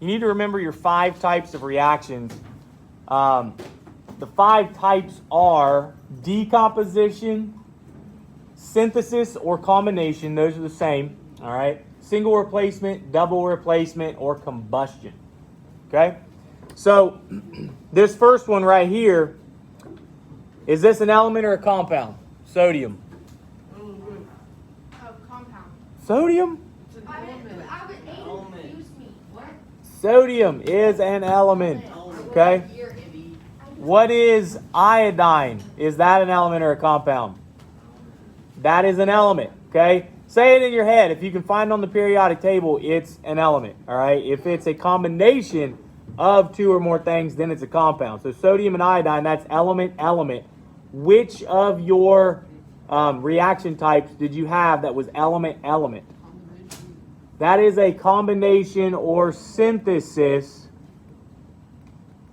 you need to remember your 5 types of reactions. The 5 types are decomposition, synthesis or combination. Those are the same. All right. Single replacement, double replacement, or combustion. Okay. So this first one right here, is this an element or a compound? Sodium. Compound. Sodium? What? Sodium is an element. Okay. What is iodine? Is that an element or a compound? That is an element. Okay. Say it in your head. If you can find it on the periodic table, it's an element. All right. If it's a combination of 2 or more things, then it's a compound. So sodium and iodine, that's element. Which of your reaction types did you have that was element? That is a combination or synthesis.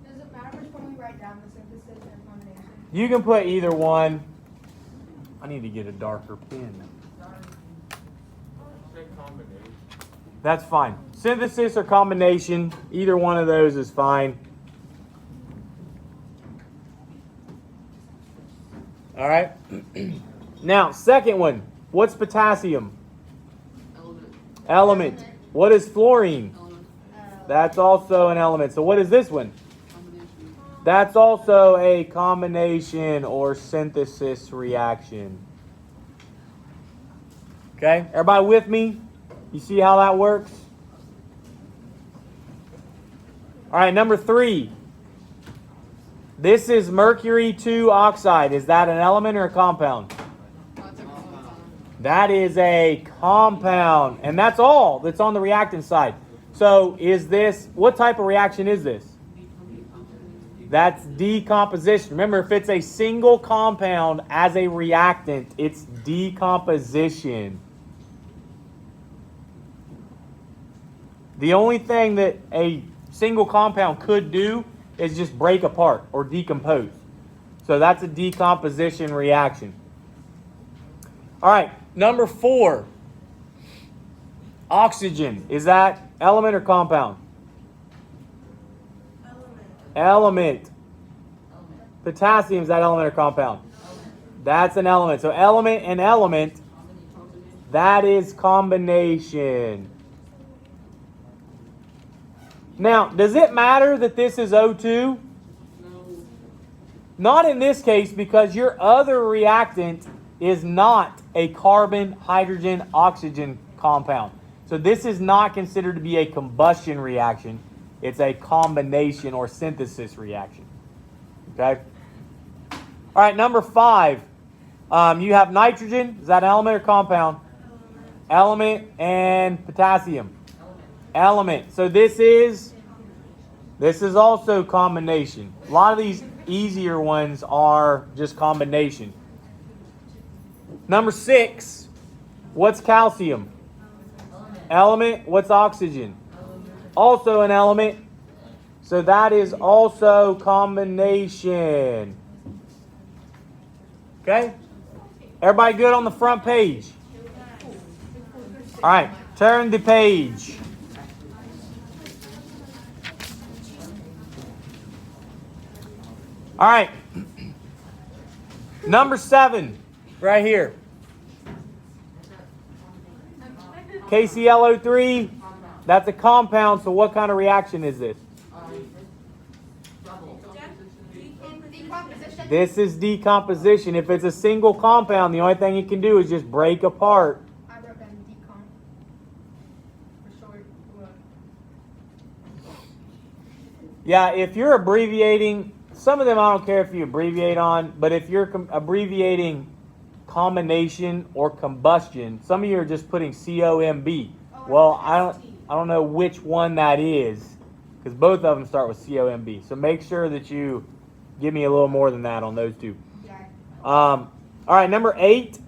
Does it matter which one we write down, the synthesis and combination? You can put either one. I need to get a darker pen. That's fine. Synthesis or combination, either one of those is fine. All right. Now, second one. What's potassium? Element. What is fluorine? That's also an element. So what is this one? That's also a combination or synthesis reaction. Okay, everybody with me? You see how that works? All right, number 3. This is mercury 2 oxide. Is that an element or a compound? That is a compound. And that's all that's on the reactant side. So is this, what type of reaction is this? That's decomposition. Remember, if it's a single compound as a reactant, it's decomposition. The only thing that a single compound could do is just break apart or decompose. So that's a decomposition reaction. All right, number 4. Oxygen. Is that element or compound? Element. Potassium, is that element or compound? That's an element. So element and element, that is combination. Now, does it matter that this is O2? Not in this case, because your other reactant is not a carbon, hydrogen, oxygen compound. So this is not considered to be a combustion reaction. It's a combination or synthesis reaction. Okay? All right, number 5. You have nitrogen. Is that element or compound? Element and potassium. Element. So this is also combination. A lot of these easier ones are just combination. Number 6. What's calcium? Element. What's oxygen? Also an element. So that is also combination. Okay? Everybody good on the front page? All right, turn the page. All right. Number 7, right here. KClO3, that's a compound, so what kind of reaction is this? This is decomposition. If it's a single compound, the only thing it can do is just break apart. I wrote down decom. For short. Yeah, if you're abbreviating, some of them I don't care if you abbreviate on, but if you're abbreviating combination or combustion, some of you are just putting COMB. Well, I don't know which one that is, because both of them start with COMB. So make sure that you give me a little more than that on those two. All right, number 8. Is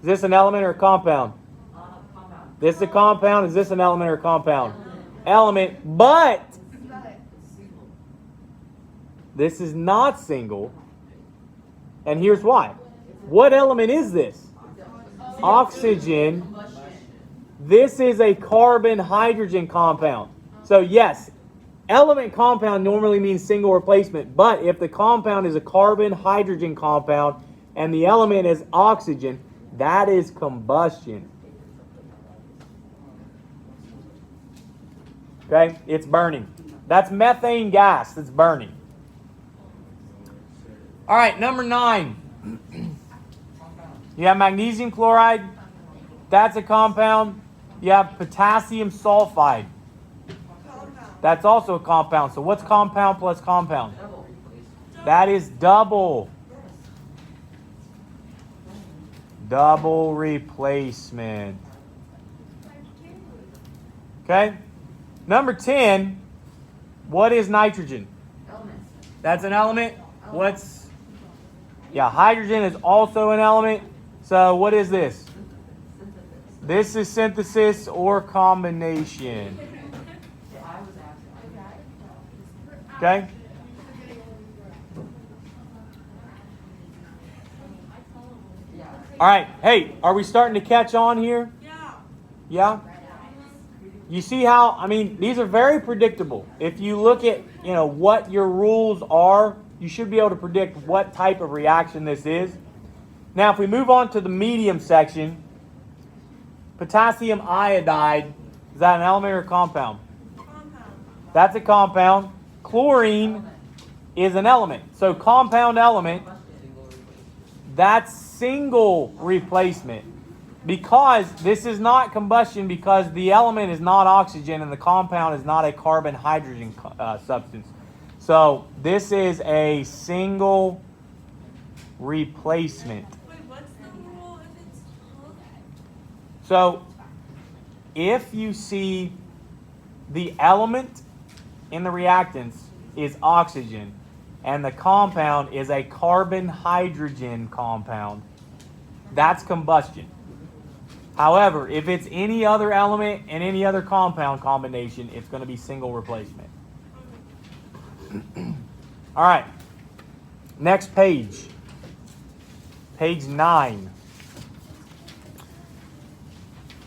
this an element or a compound? Compound. This is a compound. Is this an element or a compound? Element, but this is not single. And here's why. What element is this? Oxygen. This is a carbon-hydrogen compound. So yes, element compound normally means single replacement, but if the compound is a carbon-hydrogen compound and the element is oxygen, that is combustion. Okay, it's burning. That's methane gas that's burning. All right, number 9. You have magnesium chloride. That's a compound. You have potassium sulfide. That's also a compound. So what's compound plus compound? That is double. Double replacement. Okay? Number 10, what is nitrogen? That's an element. Hydrogen is also an element. So what is this? This is synthesis or combination. Okay? All right. Hey, are we starting to catch on here? Yeah? You see how, these are very predictable. If you look at, what your rules are, you should be able to predict what type of reaction this is. Now, if we move on to the medium section, potassium iodide, is that an element or a compound? That's a compound. Chlorine is an element. So compound element, that's single replacement. Because this is not combustion, because the element is not oxygen and the compound is not a carbon-hydrogen substance. So this is a single replacement. Wait, what's the rule if it's So if you see the element in the reactants is oxygen and the compound is a carbon-hydrogen compound, that's combustion. However, if it's any other element and any other compound combination, it's going to be single replacement. All right. Next page. Page 9.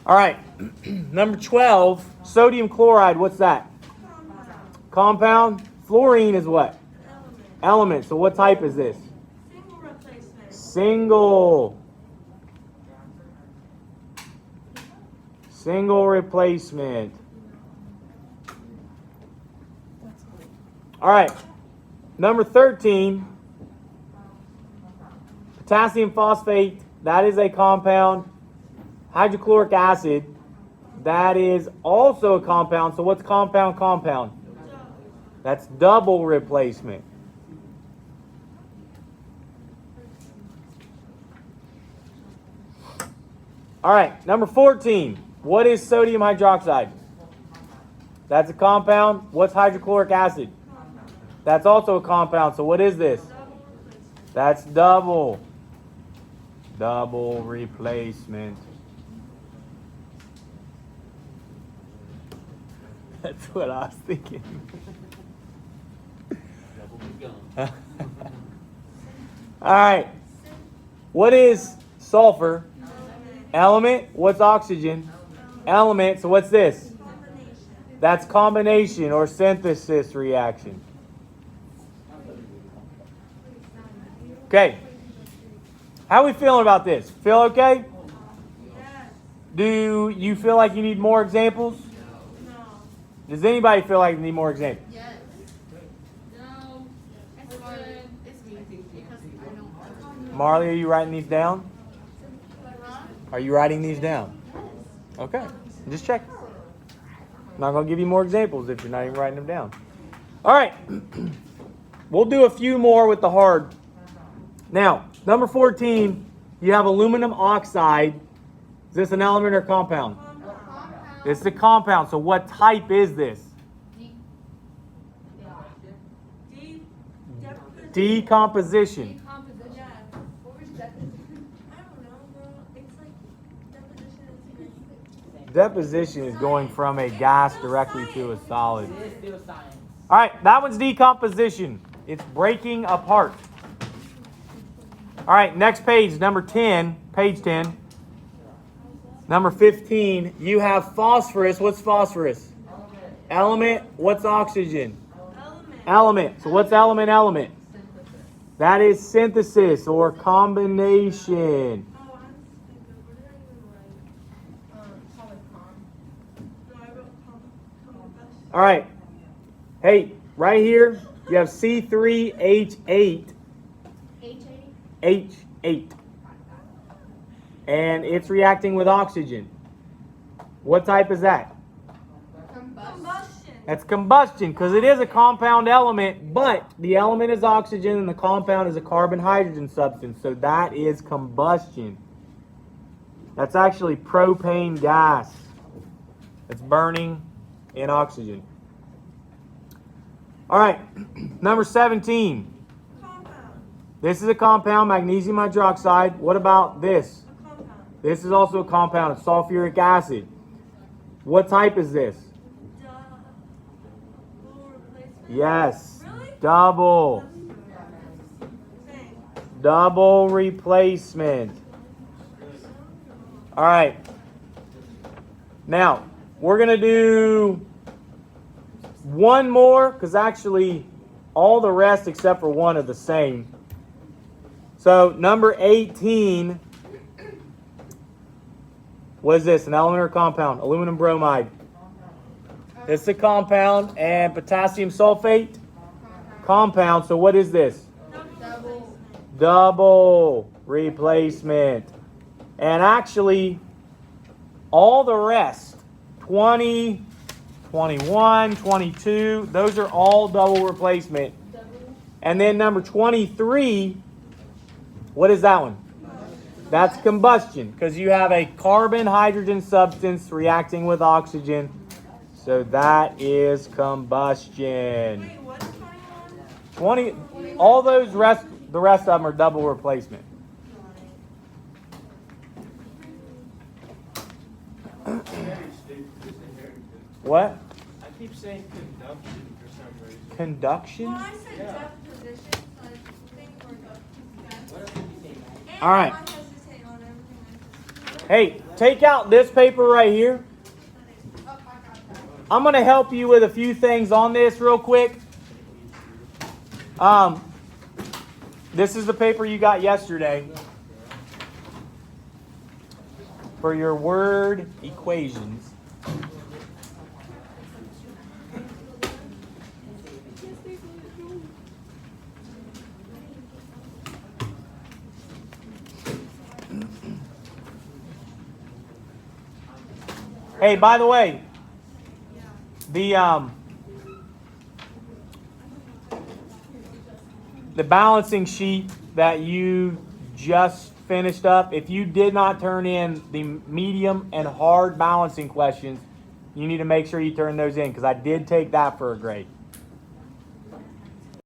All right. Number 12, sodium chloride. What's that? Compound. Fluorine is what? Element. So what type is this? single replacement? Single replacement. All right. Number 13, potassium phosphate. That is a compound. Hydrochloric acid. That is also a compound. So what's compound? That's double replacement. All right. Number 14. What is sodium hydroxide? That's a compound. What's hydrochloric acid? That's also a compound. So what is this? That's double. Double replacement. That's what I was thinking. All right. What is sulfur? Element. What's oxygen? Element. So what's this? That's combination or synthesis reaction. Okay. How are we feeling about this? Feel okay? Yes. Do you feel like you need more examples? No. Does anybody feel like they need more examples? Yes. No. It's good. It's me. Because I don't. Marley, are you writing these down? Are you writing these down? Okay. Just check. I'm not going to give you more examples if you're not even writing them down. All right. We'll do a few more with the hard. Now, number 14, you have aluminum oxide. Is this an element or compound? This is a compound. So what type is this? Decomposition. Yeah. What was deposition? I don't know, bro. It's like deposition is Deposition is going from a gas directly to a solid. All right, that one's decomposition. It's breaking apart. All right, next page, number 10, page 10. Number 15, you have phosphorus. What's phosphorus? Element, what's oxygen? Element. Element. So what's element? That is synthesis or combination. Oh, I'm stupid. What did I even write? No, I wrote combustion. All right. Hey, right here, you have C3H8. H8. And it's reacting with oxygen. What type is that? Combustion. That's combustion, because it is a compound element, but the element is oxygen and the compound is a carbon-hydrogen substance. So that is combustion. That's actually propane gas. It's burning in oxygen. All right, number 17. Compound. This is a compound, magnesium hydroxide. What about this? A compound. This is also a compound, it's sulfuric acid. What type is this? Double replacement. Yes. Really? Double. Same. Double replacement. All right. Now, we're going to do one more, because actually all the rest except for one are the same. So, number 18. What is this? An element or a compound? Aluminum bromide. This is a compound. And potassium sulfate? Compound. So what is this? Double replacement. And actually, all the rest, 20, 21, 22, those are all double replacement. And then number 23, what is that one? That's combustion, because you have a carbon-hydrogen substance reacting with oxygen. So that is combustion. Wait, what's 21? 20, all those the rest of them are double replacement. What? I keep saying conduction for some reason. Conduction? Well, I said deposition, so I think we're good. And All right. I hesitate on everything. Hey, take out this paper right here. I'm going to help you with a few things on this real quick. This is the paper you got yesterday for your word equations. Hey, by the way, the balancing sheet that you just finished up, if you did not turn in the medium and hard balancing questions, you need to make sure you turn those in, because I did take that for a grade.